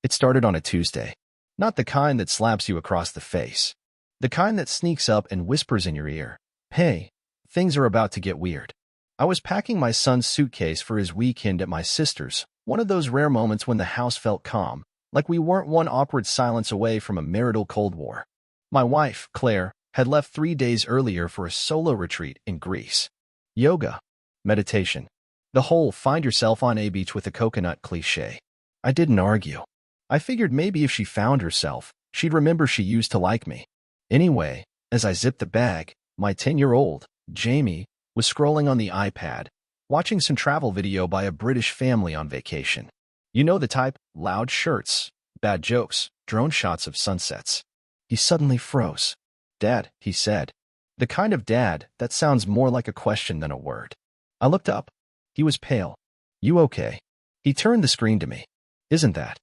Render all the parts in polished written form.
It started on a Tuesday. Not the kind that slaps you across the face. The kind that sneaks up and whispers in your ear, "Hey, things are about to get weird." I was packing my son's suitcase for his weekend at my sister's, one of those rare moments when the house felt calm, like we weren't one awkward silence away from a marital Cold War. My wife, Claire, had left 3 days earlier for a solo retreat in Greece. Yoga, meditation, the whole find yourself on a beach with a coconut cliché. I didn't argue. I figured maybe if she found herself, she'd remember she used to like me. Anyway, as I zipped the bag, my 10-year-old, Jamie, was scrolling on the iPad, watching some travel video by a British family on vacation. You know the type: loud shirts, bad jokes, drone shots of sunsets. He suddenly froze. "Dad," he said. The kind of dad that sounds more like a question than a word. I looked up. He was pale. "You okay?" He turned the screen to me. "Isn't that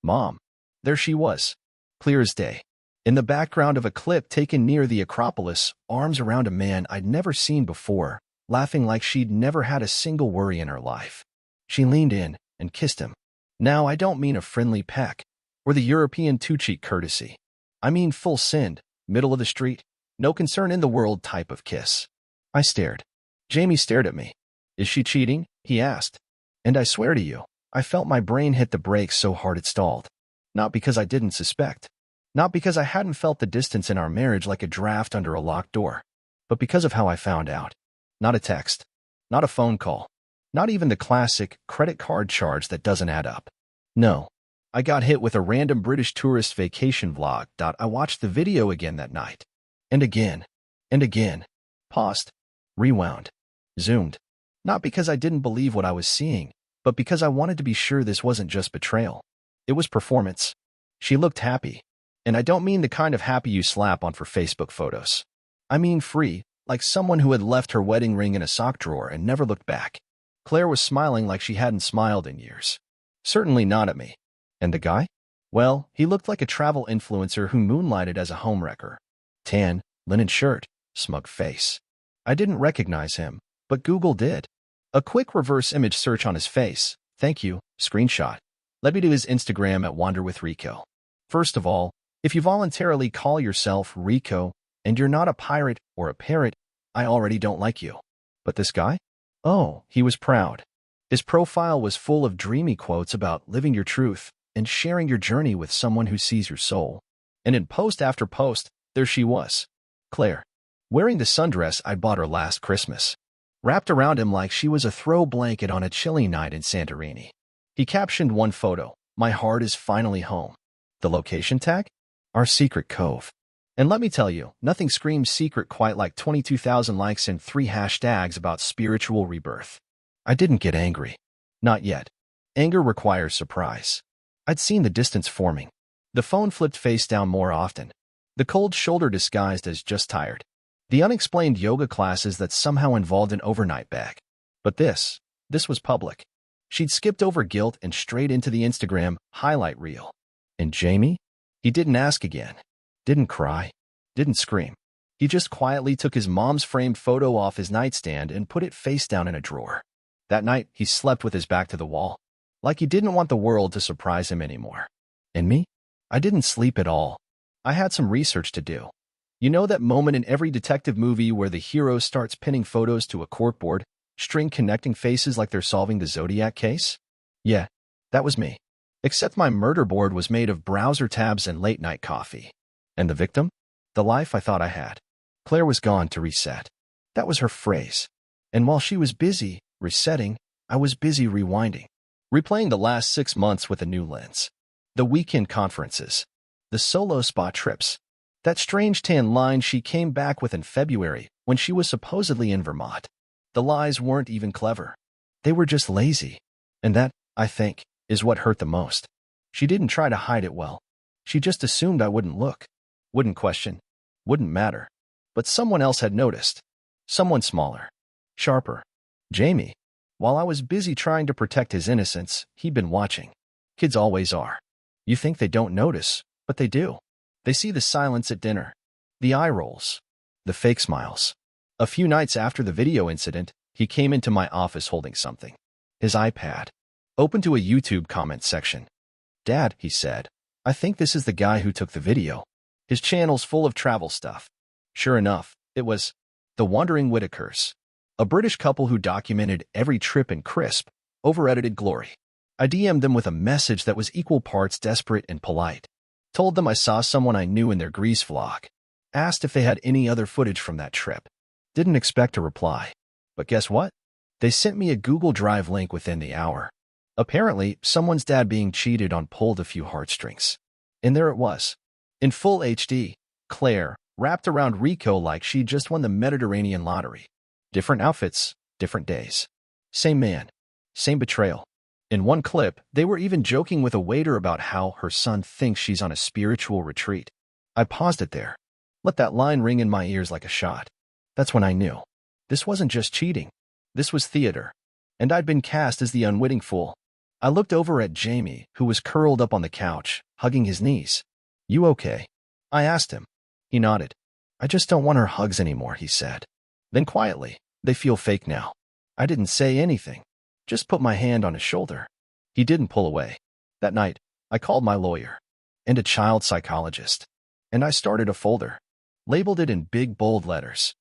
Mom?" There she was, clear as day, in the background of a clip taken near the Acropolis, arms around a man I'd never seen before, laughing like she'd never had a single worry in her life. She leaned in and kissed him. Now, I don't mean a friendly peck, or the European two-cheek courtesy. I mean full send, middle of the street, no concern in the world type of kiss. I stared. Jamie stared at me. "Is she cheating?" he asked. And I swear to you, I felt my brain hit the brakes so hard it stalled. Not because I didn't suspect. Not because I hadn't felt the distance in our marriage like a draft under a locked door. But because of how I found out. Not a text. Not a phone call. Not even the classic credit card charge that doesn't add up. No. I got hit with a random British tourist vacation vlog. I watched the video again that night. And again. And again. Paused. Rewound. Zoomed. Not because I didn't believe what I was seeing, but because I wanted to be sure this wasn't just betrayal. It was performance. She looked happy. And I don't mean the kind of happy you slap on for Facebook photos. I mean free, like someone who had left her wedding ring in a sock drawer and never looked back. Claire was smiling like she hadn't smiled in years. Certainly not at me. And the guy? Well, he looked like a travel influencer who moonlighted as a homewrecker. Tan, linen shirt, smug face. I didn't recognize him, but Google did. A quick reverse image search on his face. "Thank you," screenshot. Led me to his Instagram at WanderWithRico. First of all, if you voluntarily call yourself Rico and you're not a pirate or a parrot, I already don't like you. But this guy? Oh, he was proud. His profile was full of dreamy quotes about living your truth and sharing your journey with someone who sees your soul. And in post after post, there she was, Claire, wearing the sundress I bought her last Christmas, wrapped around him like she was a throw blanket on a chilly night in Santorini. He captioned one photo, "My heart is finally home." The location tag? Our secret cove. And let me tell you, nothing screams secret quite like 22,000 likes and 3 hashtags about spiritual rebirth. I didn't get angry. Not yet. Anger requires surprise. I'd seen the distance forming. The phone flipped face down more often. The cold shoulder disguised as just tired. The unexplained yoga classes that somehow involved an overnight bag. But this was public. She'd skipped over guilt and straight into the Instagram highlight reel. And Jamie? He didn't ask again. Didn't cry. Didn't scream. He just quietly took his mom's framed photo off his nightstand and put it face down in a drawer. That night, he slept with his back to the wall, like he didn't want the world to surprise him anymore. And me? I didn't sleep at all. I had some research to do. You know that moment in every detective movie where the hero starts pinning photos to a corkboard, string connecting faces like they're solving the Zodiac case? Yeah, that was me. Except my murder board was made of browser tabs and late-night coffee. And the victim? The life I thought I had. Claire was gone to reset. That was her phrase. And while she was busy resetting, I was busy rewinding. Replaying the last 6 months with a new lens. The weekend conferences. The solo spa trips. That strange tan line she came back with in February when she was supposedly in Vermont. The lies weren't even clever. They were just lazy. And that, I think, is what hurt the most. She didn't try to hide it well. She just assumed I wouldn't look, wouldn't question, wouldn't matter. But someone else had noticed. Someone smaller, sharper. Jamie. While I was busy trying to protect his innocence, he'd been watching. Kids always are. You think they don't notice, but they do. They see the silence at dinner, the eye rolls, the fake smiles. A few nights after the video incident, he came into my office holding something. His iPad, open to a YouTube comment section. Dad, he said, I think this is the guy who took the video. His channel's full of travel stuff. Sure enough, it was the Wandering Whitakers, a British couple who documented every trip in crisp, over-edited glory. I DM'd them with a message that was equal parts desperate and polite. Told them I saw someone I knew in their Greece vlog. Asked if they had any other footage from that trip. Didn't expect a reply. But guess what? They sent me a Google Drive link within the hour. Apparently, someone's dad being cheated on pulled a few heartstrings. And there it was. In full HD, Claire, wrapped around Rico like she just won the Mediterranean lottery. Different outfits, different days. Same man, same betrayal. In one clip, they were even joking with a waiter about how her son thinks she's on a spiritual retreat. I paused it there. Let that line ring in my ears like a shot. That's when I knew. This wasn't just cheating. This was theater. And I'd been cast as the unwitting fool. I looked over at Jamie, who was curled up on the couch, hugging his knees. You okay? I asked him. He nodded. I just don't want her hugs anymore, he said. Then quietly, they feel fake now. I didn't say anything. Just put my hand on his shoulder. He didn't pull away. That night, I called my lawyer and a child psychologist, and I started a folder. Labeled it in big bold letters.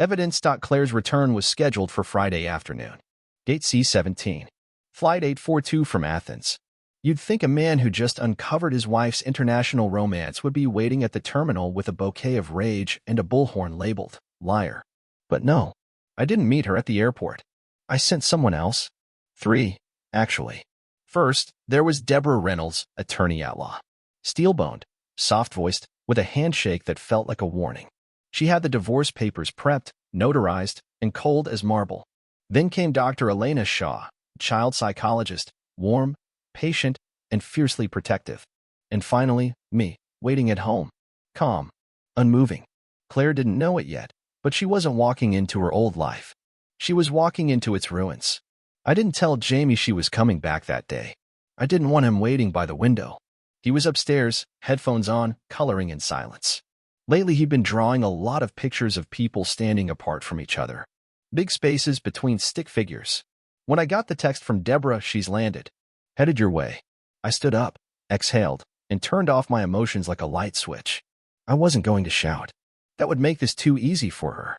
Evidence. Claire's return was scheduled for Friday afternoon. Date C-17. Flight 842 from Athens. You'd think a man who just uncovered his wife's international romance would be waiting at the terminal with a bouquet of rage and a bullhorn labeled liar. But no, I didn't meet her at the airport. I sent someone else. 3, actually. First, there was Deborah Reynolds, attorney at law. Steel-boned, soft-voiced, with a handshake that felt like a warning. She had the divorce papers prepped, notarized, and cold as marble. Then came Dr. Elena Shaw, child psychologist, warm, patient, and fiercely protective. And finally, me, waiting at home. Calm, unmoving. Claire didn't know it yet, but she wasn't walking into her old life. She was walking into its ruins. I didn't tell Jamie she was coming back that day. I didn't want him waiting by the window. He was upstairs, headphones on, coloring in silence. Lately, he'd been drawing a lot of pictures of people standing apart from each other. Big spaces between stick figures. When I got the text from Deborah, she's landed. Headed your way. I stood up, exhaled, and turned off my emotions like a light switch. I wasn't going to shout. That would make this too easy for her.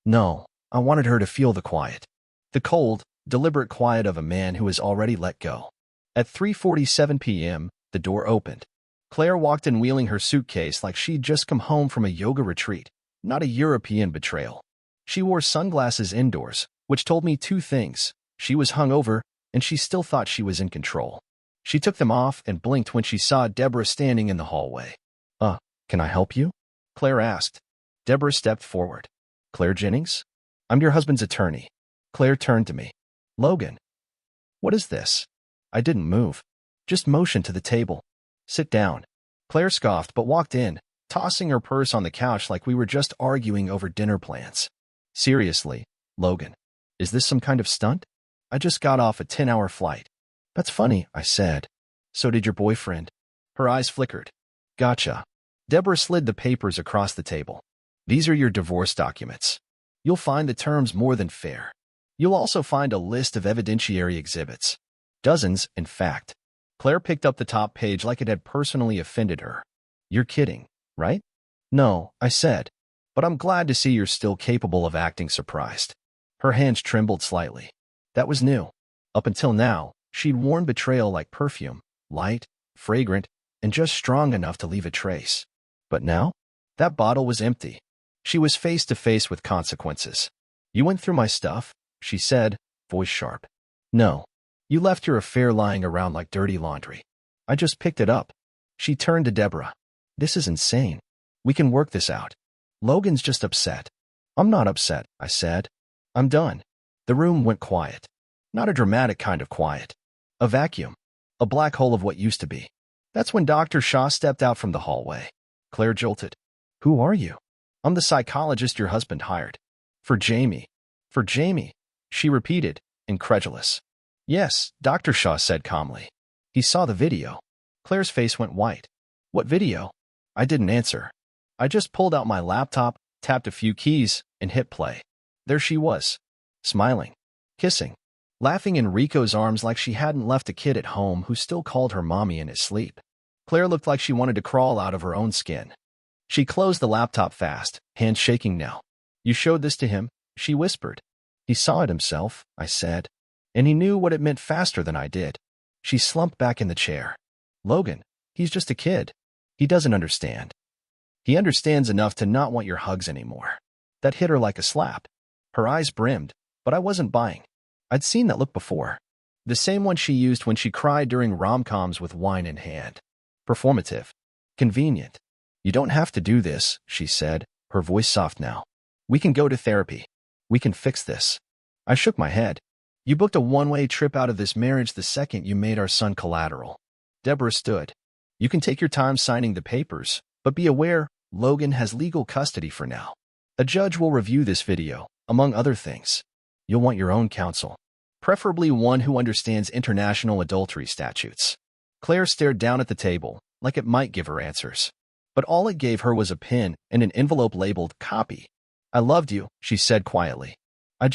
No, I wanted her to feel the quiet. The cold, deliberate quiet of a man who has already let go. At 3:47 p.m., the door opened. Claire walked in wheeling her suitcase like she'd just come home from a yoga retreat, not a European betrayal. She wore sunglasses indoors, which told me two things. She was hungover, and she still thought she was in control. She took them off and blinked when she saw Deborah standing in the hallway. Can I help you? Claire asked. Deborah stepped forward. Claire Jennings? I'm your husband's attorney. Claire turned to me. Logan. What is this? I didn't move. Just motioned to the table. Sit down. Claire scoffed but walked in, tossing her purse on the couch like we were just arguing over dinner plans. Seriously, Logan, is this some kind of stunt? I just got off a 10-hour flight. That's funny, I said. So did your boyfriend. Her eyes flickered. Gotcha. Deborah slid the papers across the table. These are your divorce documents. You'll find the terms more than fair. You'll also find a list of evidentiary exhibits. Dozens, in fact. Claire picked up the top page like it had personally offended her. You're kidding, right? No, I said. But I'm glad to see you're still capable of acting surprised. Her hands trembled slightly. That was new. Up until now, she'd worn betrayal like perfume, light, fragrant, and just strong enough to leave a trace. But now, that bottle was empty. She was face to face with consequences. You went through my stuff, she said, voice sharp. No. You left your affair lying around like dirty laundry. I just picked it up. She turned to Deborah. This is insane. We can work this out. Logan's just upset. I'm not upset, I said. I'm done. The room went quiet. Not a dramatic kind of quiet. A vacuum. A black hole of what used to be. That's when Dr. Shaw stepped out from the hallway. Claire jolted. Who are you? I'm the psychologist your husband hired. For Jamie. For Jamie, she repeated, incredulous. Yes, Dr. Shaw said calmly. He saw the video. Claire's face went white. What video? I didn't answer. I just pulled out my laptop, tapped a few keys, and hit play. There she was. Smiling. Kissing. laughing in Rico's arms like she hadn't left a kid at home who still called her mommy in his sleep. Claire looked like she wanted to crawl out of her own skin. She closed the laptop fast, hands shaking now. "You showed this to him?" she whispered. "He saw it himself," I said. "And he knew what it meant faster than I did." She slumped back in the chair. "Logan, he's just a kid. He doesn't understand. He understands enough to not want your hugs anymore." That hit her like a slap. Her eyes brimmed, but I wasn't buying. I'd seen that look before. The same one she used when she cried during rom-coms with wine in hand. Performative. Convenient. "You don't have to do this," she said, her voice soft now. "We can go to therapy. We can fix this." I shook my head. "You booked a one-way trip out of this marriage the second you made our son collateral." Deborah stood. "You can take your time signing the papers, but be aware, Logan has legal custody for now. A judge will review this video, among other things. You'll want your own counsel, preferably one who understands international adultery statutes." Claire stared down at the table, like it might give her answers. But all it gave her was a pen and an envelope labeled "Copy." "I loved you," she said quietly. I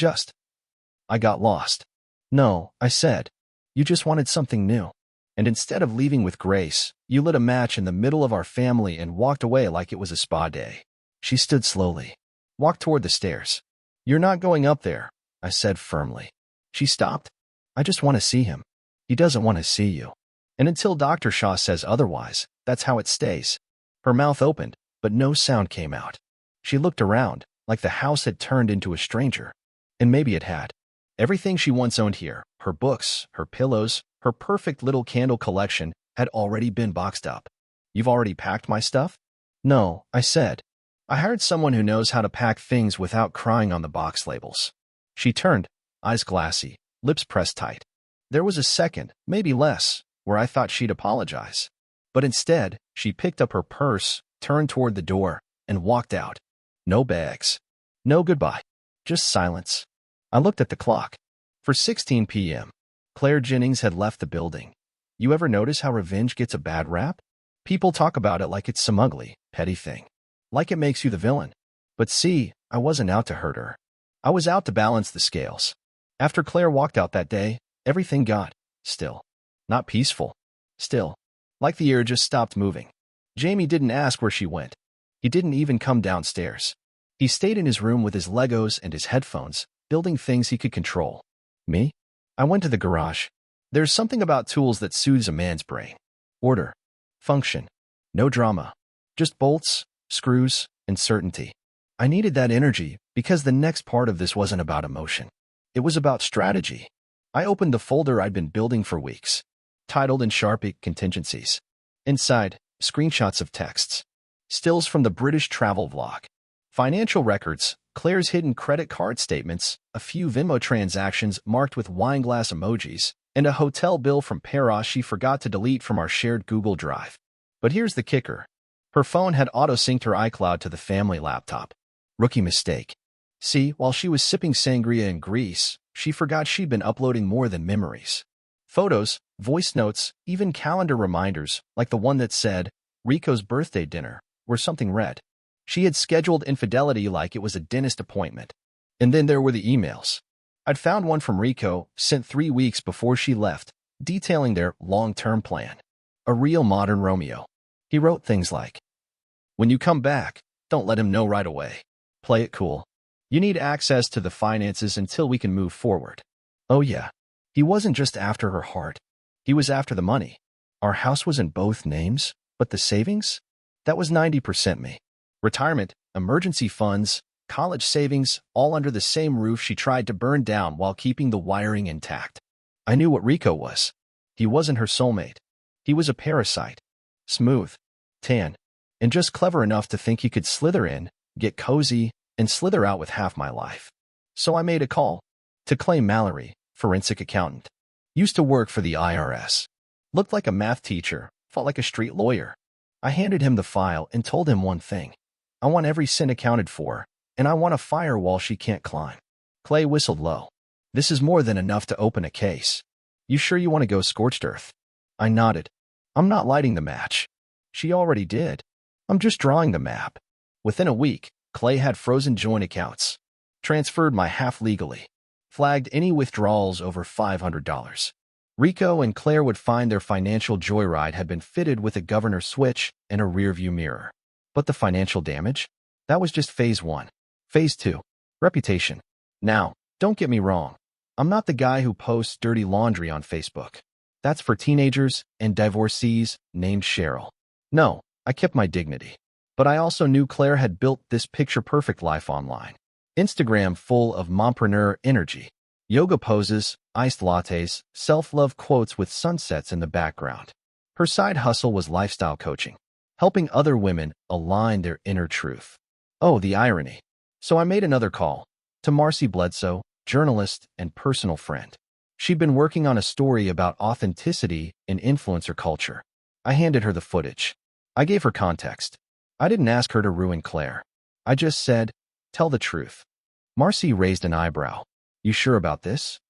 got lost." "No," I said. "You just wanted something new. And instead of leaving with grace, you lit a match in the middle of our family and walked away like it was a spa day." She stood slowly, walked toward the stairs. "You're not going up there," I said firmly. She stopped. "I just want to see him. He doesn't want to see you. And until Dr. Shaw says otherwise, that's how it stays." Her mouth opened, but no sound came out. She looked around, like the house had turned into a stranger. And maybe it had. Everything she once owned here, her books, her pillows, her perfect little candle collection, had already been boxed up. "You've already packed my stuff?" "No," I said. "I hired someone who knows how to pack things without crying on the box labels." She turned, eyes glassy, lips pressed tight. There was a second, maybe less, where I thought she'd apologize. But instead, she picked up her purse, turned toward the door, and walked out. No bags. No goodbye. Just silence. I looked at the clock. For 16 p.m. Claire Jennings had left the building. You ever notice how revenge gets a bad rap? People talk about it like it's some ugly, petty thing. Like it makes you the villain. But see, I wasn't out to hurt her. I was out to balance the scales. After Claire walked out that day, everything got still. Not peaceful. Still. Like the air just stopped moving. Jamie didn't ask where she went. He didn't even come downstairs. He stayed in his room with his Legos and his headphones, building things he could control. Me? I went to the garage. There's something about tools that soothes a man's brain. Order. Function. No drama. Just bolts, screws, and certainty. I needed that energy because the next part of this wasn't about emotion. It was about strategy. I opened the folder I'd been building for weeks, titled in Sharpie Contingencies. Inside, screenshots of texts. Stills from the British travel vlog. Financial records, Claire's hidden credit card statements, a few Venmo transactions marked with wineglass emojis, and a hotel bill from Paros she forgot to delete from our shared Google Drive. But here's the kicker. Her phone had auto-synced her iCloud to the family laptop. Rookie mistake. See, while she was sipping sangria in Greece, she forgot she'd been uploading more than memories. Photos, voice notes, even calendar reminders, like the one that said, Rico's birthday dinner, were something red. She had scheduled infidelity like it was a dentist appointment. And then there were the emails. I'd found one from Rico, sent 3 weeks before she left, detailing their long-term plan. A real modern Romeo. He wrote things like, "When you come back, don't let him know right away. Play it cool. You need access to the finances until we can move forward." Oh yeah, he wasn't just after her heart. He was after the money. Our house was in both names, but the savings? That was 90% me. Retirement, emergency funds, college savings, all under the same roof she tried to burn down while keeping the wiring intact. I knew what Rico was. He wasn't her soulmate. He was a parasite. Smooth, tan, and just clever enough to think he could slither in, get cozy, and slither out with half my life. So I made a call. To Clay Mallory, forensic accountant. Used to work for the IRS. Looked like a math teacher, felt like a street lawyer. I handed him the file and told him one thing. I want every cent accounted for, and I want a firewall she can't climb. Clay whistled low. This is more than enough to open a case. You sure you want to go scorched earth? I nodded. I'm not lighting the match. She already did. I'm just drawing the map. Within a week, Clay had frozen joint accounts. Transferred my half legally. flagged any withdrawals over $500. Rico and Claire would find their financial joyride had been fitted with a governor switch and a rearview mirror. But the financial damage? That was just phase 1. Phase 2. Reputation. Now, don't get me wrong. I'm not the guy who posts dirty laundry on Facebook. That's for teenagers and divorcees named Cheryl. No, I kept my dignity. But I also knew Claire had built this picture-perfect life online. Instagram full of mompreneur energy. Yoga poses, iced lattes, self-love quotes with sunsets in the background. Her side hustle was lifestyle coaching, helping other women align their inner truth. Oh, the irony. So I made another call to Marcy Bledsoe, journalist and personal friend. She'd been working on a story about authenticity in influencer culture. I handed her the footage. I gave her context. I didn't ask her to ruin Claire. I just said, tell the truth. Marcy raised an eyebrow. You sure about this?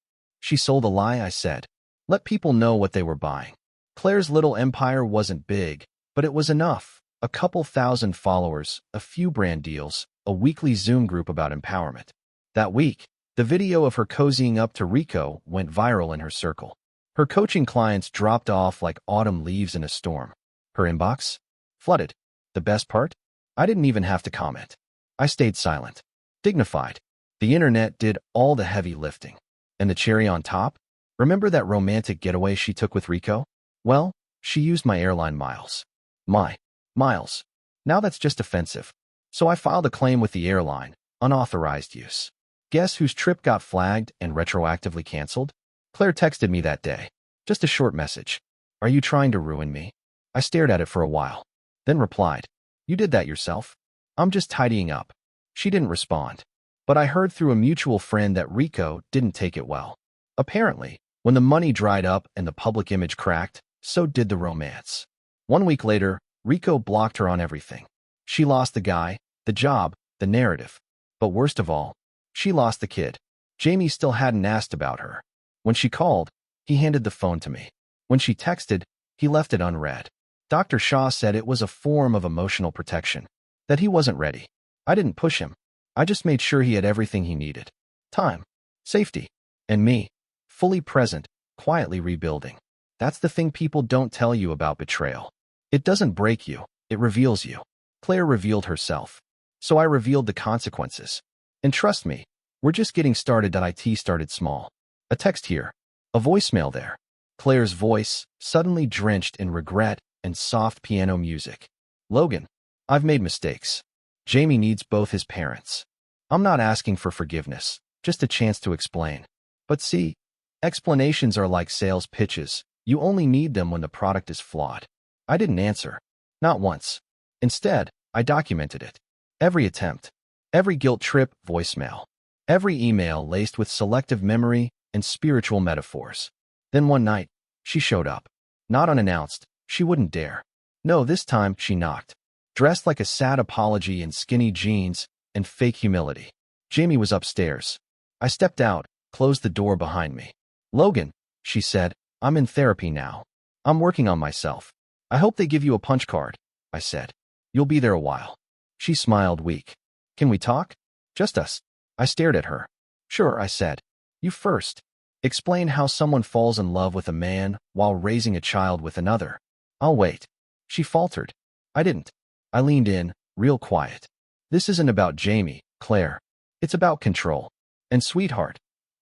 She sold a lie, I said. Let people know what they were buying. Claire's little empire wasn't big, but it was enough. A couple thousand followers, a few brand deals, a weekly Zoom group about empowerment. That week, the video of her cozying up to Rico went viral in her circle. Her coaching clients dropped off like autumn leaves in a storm. Her inbox? Flooded. The best part? I didn't even have to comment. I stayed silent. Dignified. The internet did all the heavy lifting. And the cherry on top? Remember that romantic getaway she took with Rico? Well, she used my airline miles. My miles. Now that's just offensive. So I filed a claim with the airline, unauthorized use. Guess whose trip got flagged and retroactively canceled? Claire texted me that day. Just a short message. Are you trying to ruin me? I stared at it for a while, then replied, you did that yourself. I'm just tidying up. She didn't respond. But I heard through a mutual friend that Rico didn't take it well. Apparently, when the money dried up and the public image cracked, so did the romance. 1 week later, Rico blocked her on everything. She lost the guy, the job, the narrative. But worst of all, she lost the kid. Jamie still hadn't asked about her. When she called, he handed the phone to me. When she texted, he left it unread. Dr. Shaw said it was a form of emotional protection, that he wasn't ready. I didn't push him. I just made sure he had everything he needed. Time, safety, and me, fully present, quietly rebuilding. That's the thing people don't tell you about betrayal. It doesn't break you, it reveals you. Claire revealed herself. So I revealed the consequences. And trust me, we're just getting started. IT started small. A text here, a voicemail there. Claire's voice, suddenly drenched in regret and soft piano music. Logan, I've made mistakes. Jamie needs both his parents. I'm not asking for forgiveness, just a chance to explain. But see, explanations are like sales pitches. You only need them when the product is flawed. I didn't answer. Not once. Instead, I documented it. Every attempt. Every guilt trip voicemail. Every email laced with selective memory and spiritual metaphors. Then one night, she showed up. Not unannounced. She wouldn't dare. No, this time she knocked. Dressed like a sad apology in skinny jeans and fake humility. Jamie was upstairs. I stepped out, closed the door behind me. Logan, she said, I'm in therapy now. I'm working on myself. I hope they give you a punch card, I said. You'll be there a while. She smiled weak. Can we talk? Just us. I stared at her. Sure, I said. You first. Explain how someone falls in love with a man while raising a child with another. I'll wait. She faltered. I didn't. I leaned in, real quiet. This isn't about Jamie, Claire. It's about control. And sweetheart,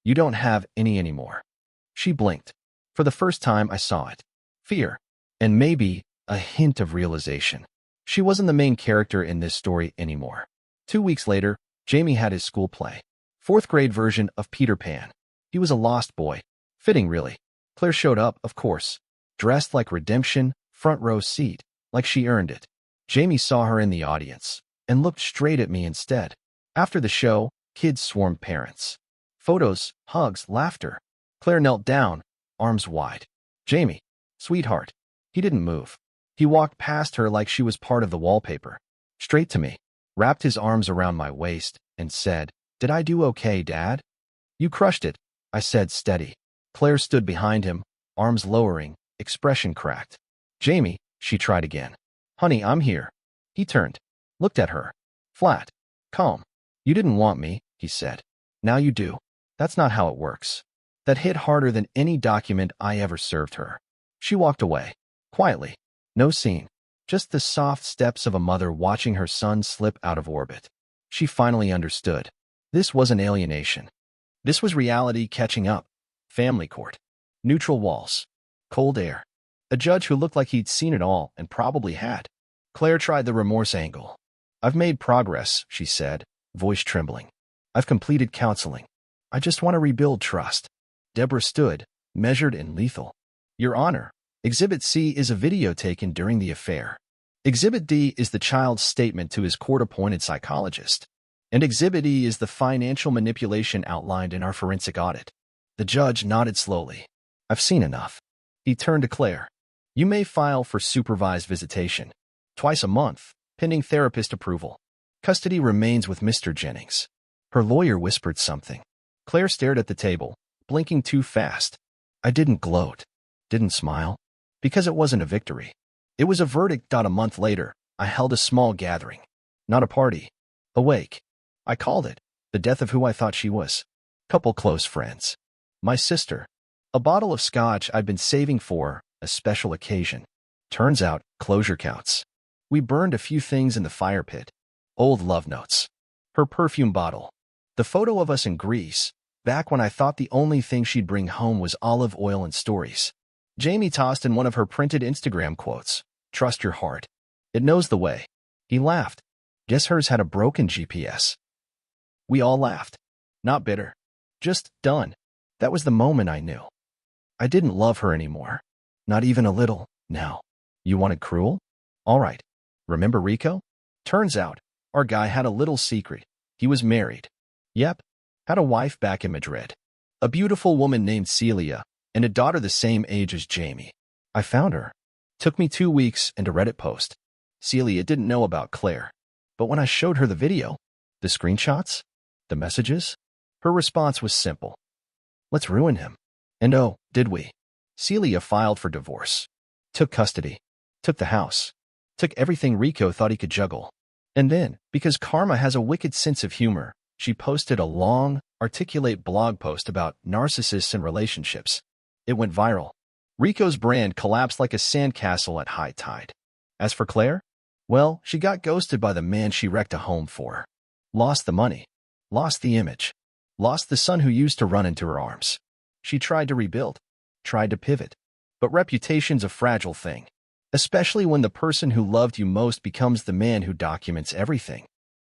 you don't have any anymore. She blinked. For the first time, I saw it. Fear. And maybe a hint of realization. She wasn't the main character in this story anymore. 2 weeks later, Jamie had his school play. 4th grade version of Peter Pan. He was a lost boy. Fitting, really. Claire showed up, of course. Dressed like redemption, front row seat, like she earned it. Jamie saw her in the audience and looked straight at me instead. After the show, kids swarmed parents. Photos, hugs, laughter. Claire knelt down, arms wide. Jamie, sweetheart. He didn't move. He walked past her like she was part of the wallpaper. Straight to me, wrapped his arms around my waist, and said, Did I do okay, Dad? You crushed it, I said steady. Claire stood behind him, arms lowering, expression cracked. Jamie, she tried again. Honey, I'm here. He turned, looked at her. Flat. Calm. You didn't want me, he said. Now you do. That's not how it works. That hit harder than any document I ever served her. She walked away, quietly. No scene. Just the soft steps of a mother watching her son slip out of orbit. She finally understood. This wasn't alienation. This was reality catching up. Family court. Neutral walls. Cold air. A judge who looked like he'd seen it all and probably had. Claire tried the remorse angle. I've made progress, she said, voice trembling. I've completed counseling. I just want to rebuild trust. Deborah stood, measured and lethal. Your Honor, Exhibit C is a video taken during the affair. Exhibit D is the child's statement to his court-appointed psychologist. And Exhibit E is the financial manipulation outlined in our forensic audit. The judge nodded slowly. I've seen enough. He turned to Claire. You may file for supervised visitation. Twice a month, pending therapist approval. Custody remains with Mr. Jennings. Her lawyer whispered something. Claire stared at the table, blinking too fast. I didn't gloat. Didn't smile. Because it wasn't a victory. It was a verdict. A month later, I held a small gathering. Not a party. A wake. I called it the death of who I thought she was. Couple close friends. My sister. A bottle of scotch I'd been saving for a special occasion. Turns out, closure counts. We burned a few things in the fire pit. Old love notes. Her perfume bottle. The photo of us in Greece, back when I thought the only thing she'd bring home was olive oil and stories. Jamie tossed in one of her printed Instagram quotes. Trust your heart. It knows the way. He laughed. Guess hers had a broken GPS. We all laughed. Not bitter. Just done. That was the moment I knew. I didn't love her anymore. Not even a little. Now. You wanted cruel? All right. Remember Rico? Turns out, our guy had a little secret. He was married. Yep. Had a wife back in Madrid. A beautiful woman named Celia, and a daughter the same age as Jamie. I found her. Took me 2 weeks and a Reddit post. Celia didn't know about Claire. But when I showed her the video, the screenshots, the messages, her response was simple. Let's ruin him. And oh, did we? Celia filed for divorce. Took custody. Took the house. Took everything Rico thought he could juggle. And then, because Karma has a wicked sense of humor, she posted a long, articulate blog post about narcissists and relationships. It went viral. Rico's brand collapsed like a sandcastle at high tide. As for Claire, well, she got ghosted by the man she wrecked a home for. Lost the money. Lost the image. Lost the son who used to run into her arms. She tried to rebuild. Tried to pivot. But reputation's a fragile thing. Especially when the person who loved you most becomes the man who documents everything.